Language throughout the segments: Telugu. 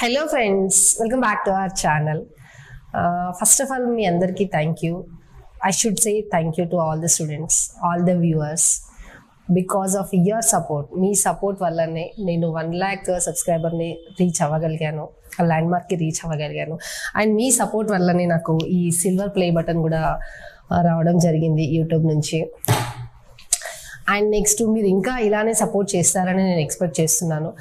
Hello friends, welcome back to our channel. First of all, me andarki thank you. I should say thank you to all the students, all the viewers. Because of your support, మీ సపోర్ట్ వల్లనే నేను 1 lakh సబ్స్క్రైబర్ని రీచ్ అవ్వగలిగాను, ఆ ల్యాండ్ మార్క్కి రీచ్ అవ్వగలిగాను. అండ్ మీ సపోర్ట్ వల్లనే నాకు ఈ సిల్వర్ ప్లే బటన్ కూడా రావడం జరిగింది యూట్యూబ్ నుంచి. అండ్ నెక్స్ట్ మీరు ఇంకా ఇలానే సపోర్ట్ చేస్తారని నేను ఎక్స్పెక్ట్ చేస్తున్నాను.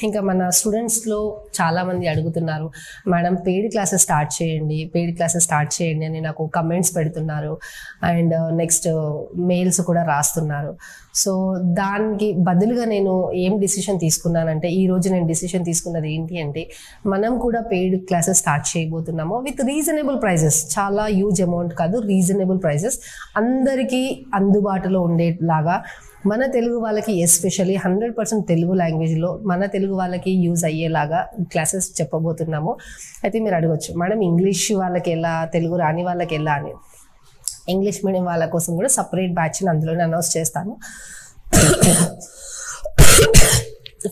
ఇంకా మన స్టూడెంట్స్లో చాలామంది అడుగుతున్నారు, మేడం పెయిడ్ క్లాసెస్ స్టార్ట్ చేయండి అని నాకు కమెంట్స్ పెడుతున్నారు. అండ్ నెక్స్ట్ మెయిల్స్ కూడా రాస్తున్నారు. సో దానికి బదులుగా నేను ఏం డిసిషన్ తీసుకున్నానంటే, ఈరోజు నేను డిసిషన్ తీసుకున్నది ఏంటి అంటే, మనం కూడా పెయిడ్ క్లాసెస్ స్టార్ట్ చేయబోతున్నాము విత్ రీజనబుల్ ప్రైజెస్. చాలా హ్యూజ్ అమౌంట్ కాదు, రీజనబుల్ ప్రైజెస్, అందరికీ అందుబాటులో ఉండేలాగా మన తెలుగు వాళ్ళకి ఎస్పెషల్లీ 100% తెలుగు లాంగ్వేజ్లో మన తెలుగు వాళ్ళకి యూజ్ అయ్యేలాగా క్లాసెస్ చెప్పబోతున్నాము. అయితే మీరు అడగచ్చు, మేడం ఇంగ్లీష్ వాళ్ళకి ఎలా, తెలుగు రాని వాళ్ళకి ఎలా అని. ఇంగ్లీష్ మీడియం వాళ్ళ కోసం కూడా సపరేట్ బ్యాచ్ని అందులోనే అనౌన్స్ చేస్తాను.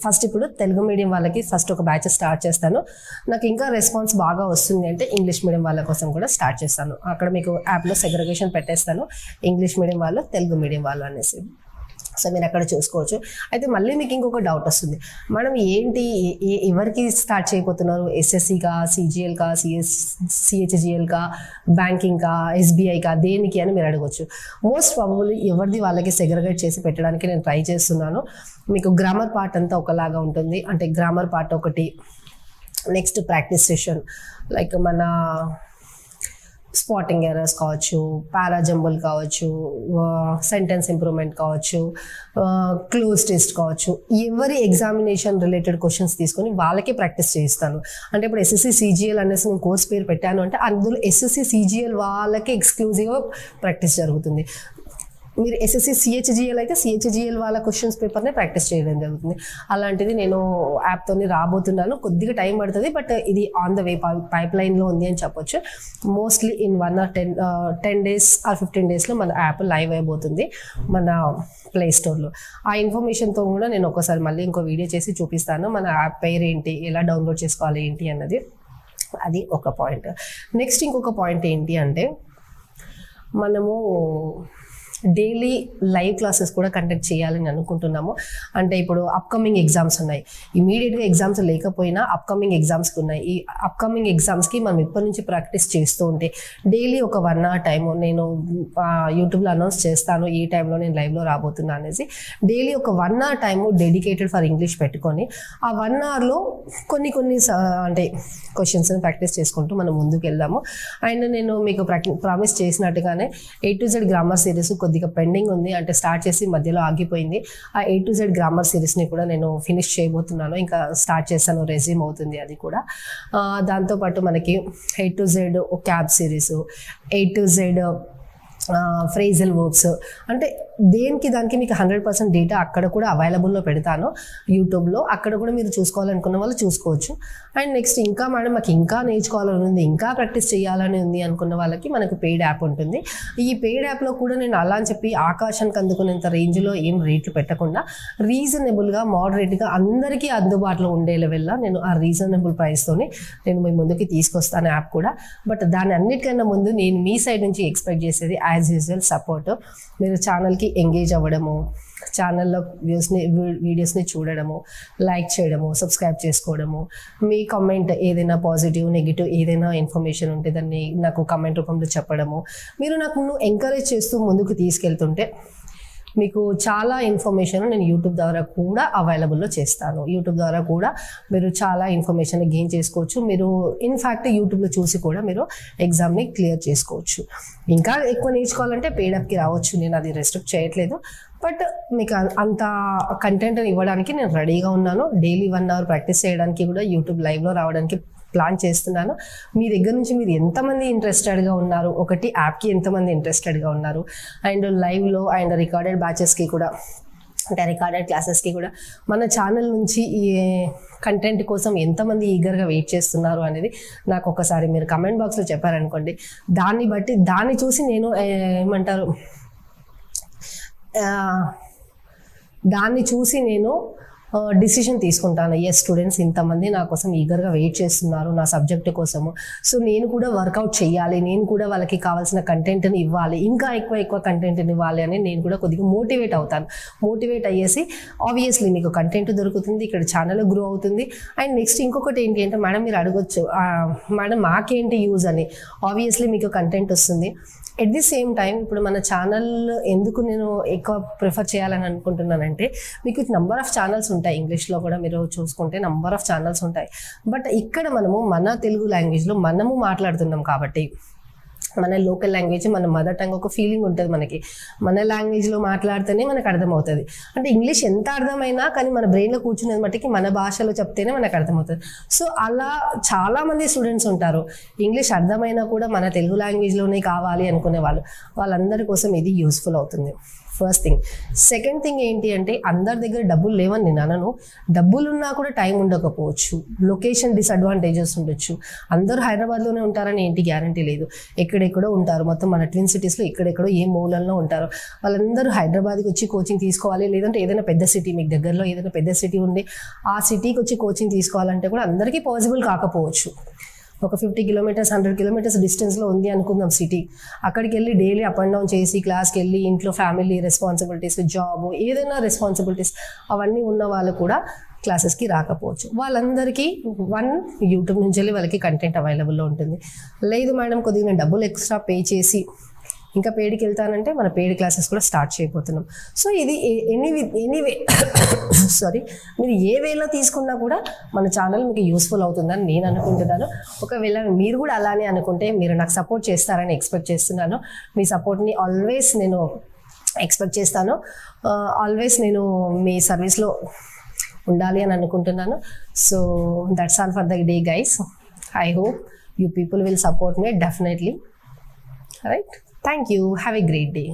ఫస్ట్ ఇప్పుడు తెలుగు మీడియం వాళ్ళకి ఫస్ట్ ఒక బ్యాచ్ స్టార్ట్ చేస్తాను. నాకు ఇంకా రెస్పాన్స్ బాగా వస్తుంది అంటే ఇంగ్లీష్ మీడియం వాళ్ళ కోసం కూడా స్టార్ట్ చేస్తాను. అక్కడ మీకు యాప్లో సెగ్రిగేషన్ పెట్టేస్తాను, ఇంగ్లీష్ మీడియం వాళ్ళు, తెలుగు మీడియం వాళ్ళు అనేసి. సో మీరు అక్కడ చూసుకోవచ్చు. అయితే మళ్ళీ మీకు ఇంకొక డౌట్ వస్తుంది, మనం ఏంటి ఎవరికి స్టార్ట్ చేయబోతున్నారు, ఎస్ఎస్సికా, సిజిఎల్కా, సిహెచ్జిఎల్కా, బ్యాంకింగ్కా, ఎస్బీఐకా, దేనికి అని మీరు అడగవచ్చు. మోస్ట్ ప్రాబబుల్లీ ఎవరిది వాళ్ళకి సెగ్రిగేట్ చేసి పెట్టడానికి నేను ట్రై చేస్తున్నాను. మీకు గ్రామర్ పార్ట్ అంతా ఒకలాగా ఉంటుంది, అంటే గ్రామర్ పార్ట్ ఒకటి, నెక్స్ట్ ప్రాక్టీస్ సెషన్ లైక్ మన స్పాటింగ్ ఎర్రర్స్ కావచ్చు, పారాజంబుల్ కావచ్చు, సెంటెన్స్ ఇంప్రూవ్మెంట్ కావచ్చు, క్లోజ్ టెస్ట్ కావచ్చు, ఎవరి ఎగ్జామినేషన్ రిలేటెడ్ క్వశ్చన్స్ తీసుకొని వాళ్ళకే ప్రాక్టీస్ చేయిస్తాను. అంటే ఇప్పుడు ఎస్ఎస్సి సిజిఎల్ అనేసి నేను కోర్స్ పేరు పెట్టాను అంటే అందులో ఎస్ఎస్సి సిజిఎల్ వాళ్ళకే ఎక్స్క్లూజివ్గా ప్రాక్టీస్ జరుగుతుంది. మీరు ఎస్ఎస్సి సిహెచ్జిఎల్ అయితే సిహెచ్జిఎల్ వాళ్ళ క్వశ్చన్స్ పేపర్నే ప్రాక్టీస్ చేయడం జరుగుతుంది. అలాంటిది నేను యాప్తో రాబోతున్నాను. కొద్దిగా టైం పడుతుంది, బట్ ఇది ఆన్ ద వే, పైప్ లైన్లో ఉంది అని చెప్పొచ్చు. Mostly in 1 or 10 days or 15 daysలో మన యాప్ లైవ్ అయిపోతుంది మన ప్లే స్టోర్లో. ఆ ఇన్ఫర్మేషన్తో కూడా నేను ఒకసారి మళ్ళీ ఇంకో వీడియో చేసి చూపిస్తాను, మన యాప్ పేరు ఏంటి, ఎలా డౌన్లోడ్ చేసుకోవాలి ఏంటి అన్నది. అది ఒక పాయింట్. నెక్స్ట్ ఇంకొక పాయింట్ ఏంటి అంటే, మనము డైలీ లైవ్ క్లాసెస్ కూడా కండక్ట్ చేయాలని అనుకుంటున్నాము. అంటే ఇప్పుడు అప్కమింగ్ ఎగ్జామ్స్ ఉన్నాయి, ఇమీడియట్గా ఎగ్జామ్స్ లేకపోయినా అప్కమింగ్ ఎగ్జామ్స్కి ఉన్నాయి. ఈ అప్కమింగ్ ఎగ్జామ్స్కి మనం ఇప్పటి నుంచి ప్రాక్టీస్ చేస్తూ ఉంటే డైలీ ఒక 1 hour టైము నేను యూట్యూబ్లో అనౌన్స్ చేస్తాను, ఈ టైంలో నేను లైవ్లో రాబోతున్నా అనేసి. డైలీ ఒక 1 hour time dedicated for English పెట్టుకొని ఆ 1 hourలో కొన్ని అంటే క్వశ్చన్స్ని ప్రాక్టీస్ చేసుకుంటూ మనం ముందుకు వెళ్దాము. అండ్ నేను మీకు ప్రామిస్ చేసినట్టుగానే A to Z grammar series కొద్దిగా పెండింగ్ ఉంది, అంటే స్టార్ట్ చేసి మధ్యలో ఆగిపోయింది. ఆ A to Z గ్రామర్ సిరీస్ని కూడా నేను ఫినిష్ చేయబోతున్నాను. ఇంకా స్టార్ట్ చేస్తాను, రెజ్యూమ్ అవుతుంది అది కూడా. దాంతోపాటు మనకి A to Z cab series, A to Z phrasal verbs, అంటే దానికి మీకు 100% డేటా అక్కడ కూడా అవైలబుల్లో పెడతాను యూట్యూబ్లో. అక్కడ కూడా మీరు చూసుకోవాలనుకున్న వాళ్ళు చూసుకోవచ్చు. అండ్ నెక్స్ట్ ఇంకా మేడం మాకు ఇంకా నేర్చుకోవాలని ఉంది, ఇంకా ప్రాక్టీస్ చేయాలని ఉంది అనుకున్న వాళ్ళకి మనకు పెయిడ్ యాప్ ఉంటుంది. ఈ పెయిడ్ యాప్లో కూడా నేను అలా అని చెప్పి ఆకాశానికి అందుకునేంత రేంజ్లో ఏం రేట్లు పెట్టకుండా రీజనబుల్గా, మోడరేట్గా అందరికీ అందుబాటులో ఉండే లెవెల్లో నేను ఆ రీజనబుల్ ప్రైస్తోనే నేను మీ ముందుకి తీసుకొస్తాను యాప్ కూడా. బట్ దాని అన్నిటికన్నా ముందు నేను మీ సైడ్ నుంచి ఎక్స్పెక్ట్ చేసేది యాజ్ యూజువల్ సపోర్ట్. మీరు ఛానల్కి ఎంగేజ్ అవ్వడము, ఛానల్లో వీడియోస్ని చూడడము, లైక్ చేయడము, సబ్స్క్రైబ్ చేసుకోవడము, మీ కామెంట్ ఏదైనా పాజిటివ్ నెగిటివ్ ఏదైనా ఇన్ఫర్మేషన్ ఉంటే దాన్ని నాకు కామెంట్ రూపంలో చెప్పడము, మీరు నాకు ఎంకరేజ్ చేస్తూ ముందుకు తీసుకెళ్తుంటే మీకు చాలా ఇన్ఫర్మేషన్ నేను యూట్యూబ్ ద్వారా కూడా అవైలబుల్లో చేస్తాను. యూట్యూబ్ ద్వారా కూడా మీరు చాలా ఇన్ఫర్మేషన్ గెయిన్ చేసుకోవచ్చు. మీరు ఇన్ఫ్యాక్ట్ యూట్యూబ్లో చూసి కూడా మీరు ఎగ్జామ్ని క్లియర్ చేసుకోవచ్చు. ఇంకా ఎక్కువ నేర్చుకోవాలంటే పెయిడ్ యాప్కి రావచ్చు, నేను అది రెస్ట్రిక్ట్ చేయట్లేదు. బట్ మీకు అంత కంటెంట్ ఇవ్వడానికి నేను రెడీగా ఉన్నాను. డైలీ 1 hour ప్రాక్టీస్ చేయడానికి కూడా యూట్యూబ్ లైవ్లో రావడానికి ప్లాన్ చేస్తున్నాను. మీ దగ్గర నుంచి మీరు ఎంతమంది ఇంట్రెస్టెడ్గా ఉన్నారు, ఒకటి యాప్కి ఎంతమంది ఇంట్రెస్టెడ్గా ఉన్నారు, అండ్ లైవ్లో అండ్ రికార్డెడ్ బ్యాచెస్కి కూడా, అంటే రికార్డెడ్ క్లాసెస్కి కూడా మన ఛానల్ నుంచి ఈ కంటెంట్ కోసం ఎంతమంది ఈగర్గా వెయిట్ చేస్తున్నారు అనేది నాకు ఒకసారి మీరు కమెంట్ బాక్స్లో చెప్పారనుకోండి. దాన్ని బట్టి దాన్ని చూసి నేను దాన్ని చూసి నేను డిసిషన్ తీసుకుంటాను. ఎస్, స్టూడెంట్స్ ఇంతమంది నా కోసం ఈగర్గా వెయిట్ చేస్తున్నారు నా సబ్జెక్ట్ కోసము, సో నేను కూడా వర్కౌట్ చేయాలి, నేను కూడా వాళ్ళకి కావాల్సిన కంటెంట్ని ఇవ్వాలి, ఇంకా ఎక్కువ కంటెంట్ని ఇవ్వాలి అని నేను కూడా కొద్దిగా మోటివేట్ అవుతాను. మోటివేట్ అయ్యేసి ఆబ్వియస్లీ మీకు కంటెంట్ దొరుకుతుంది, ఇక్కడ ఛానల్ గ్రో అవుతుంది. అండ్ నెక్స్ట్ ఇంకొకటి ఏంటి అంటే, మేడం మీరు అడగొచ్చు, మేడం మాకేంటి యూజ్ అని. ఆబ్వియస్లీ మీకు కంటెంట్ వస్తుంది. ఎట్ ది సేమ్ టైం ఇప్పుడు మన ఛానల్ ఎందుకు నేను ఎక్కువ ప్రిఫర్ చేయాలని అనుకుంటున్నానంటే, మీకు నంబర్ ఆఫ్ ఛానల్స్ ఉంటాయి, ఇంగ్లీష్లో కూడా మీరు చూసుకుంటే నంబర్ ఆఫ్ ఛానల్స్ ఉంటాయి. బట్ ఇక్కడ మనము మన తెలుగు లాంగ్వేజ్లో మనము మాట్లాడుతున్నాం కాబట్టి, మన లోకల్ లాంగ్వేజ్, మన మదర్ టంగ్ ఒక ఫీలింగ్ ఉంటుంది మనకి. మన లాంగ్వేజ్లో మాట్లాడితేనే మనకు అర్థమవుతుంది. అంటే ఇంగ్లీష్ ఎంత అర్థమైనా కానీ మన బ్రెయిన్లో కూర్చునేది మట్టికి మన భాషలో చెప్తేనే మనకు అర్థమవుతుంది. సో అలా చాలామంది స్టూడెంట్స్ ఉంటారు, ఇంగ్లీష్ అర్థమైనా కూడా మన తెలుగు లాంగ్వేజ్లోనే కావాలి అనుకునే వాళ్ళందరి కోసం ఇది యూస్ఫుల్ అవుతుంది. First thing. సెకండ్ థింగ్ ఏంటి అంటే, అందరి దగ్గర డబ్బులు లేవని నేను అనను, డబ్బులున్నా కూడా టైం ఉండకపోవచ్చు, లొకేషన్ డిసడ్వాంటేజెస్ ఉండొచ్చు. అందరూ హైదరాబాద్లోనే ఉంటారని ఏంటి గ్యారంటీ లేదు, ఎక్కడెక్కడో ఉంటారు. మొత్తం మన ట్విన్ సిటీస్లో ఎక్కడెక్కడో ఏ మూలల్లో ఉంటారు. వాళ్ళందరూ హైదరాబాద్కి వచ్చి కోచింగ్ తీసుకోవాలి, లేదంటే ఏదైనా పెద్ద సిటీ, మీకు దగ్గరలో ఏదైనా పెద్ద సిటీ ఉండి ఆ సిటీకి వచ్చి కోచింగ్ తీసుకోవాలంటే కూడా అందరికీ పాసిబుల్ కాకపోవచ్చు. ఒక 50 కిలోమీటర్స్ 100 కిలోమీటర్స్ డిస్టెన్స్లో ఉంది అనుకుందాం సిటీ, అక్కడికి వెళ్ళి డైలీ అప్ అండ్ డౌన్ చేసి క్లాస్కి వెళ్ళి ఇంట్లో ఫ్యామిలీ రెస్పాన్సిబిలిటీస్, జాబ్, ఏదైనా రెస్పాన్సిబిలిటీస్ అవన్నీ ఉన్న వాళ్ళు కూడా క్లాసెస్కి రాకపోవచ్చు. వాళ్ళందరికీ యూట్యూబ్ నుంచి వెళ్ళి వాళ్ళకి కంటెంట్ అవైలబుల్లో ఉంటుంది. లేదు మేడం కొద్దిగా నేను డబ్బులు ఎక్స్ట్రా పే చేసి ఇంకా పేడికి వెళ్తానంటే మన పేడ్ క్లాసెస్ కూడా స్టార్ట్ చేయబోతున్నాం. సో ఇది ఎనీవే సారీ, మీరు ఏ వేలో తీసుకున్నా కూడా మన ఛానల్ మీకు యూస్ఫుల్ అవుతుందని నేను అనుకుంటున్నాను. ఒకవేళ మీరు కూడా అలానే అనుకుంటే మీరు నాకు సపోర్ట్ చేస్తారని ఎక్స్పెక్ట్ చేస్తున్నాను. మీ సపోర్ట్ని ఆల్వేస్ నేను ఎక్స్పెక్ట్ చేస్తాను. ఆల్వేస్ నేను మీ సర్వీస్లో ఉండాలి అని అనుకుంటున్నాను. So that's all for the day guys. I hope you people will support me definitely. Right? Thank you. Have a great day.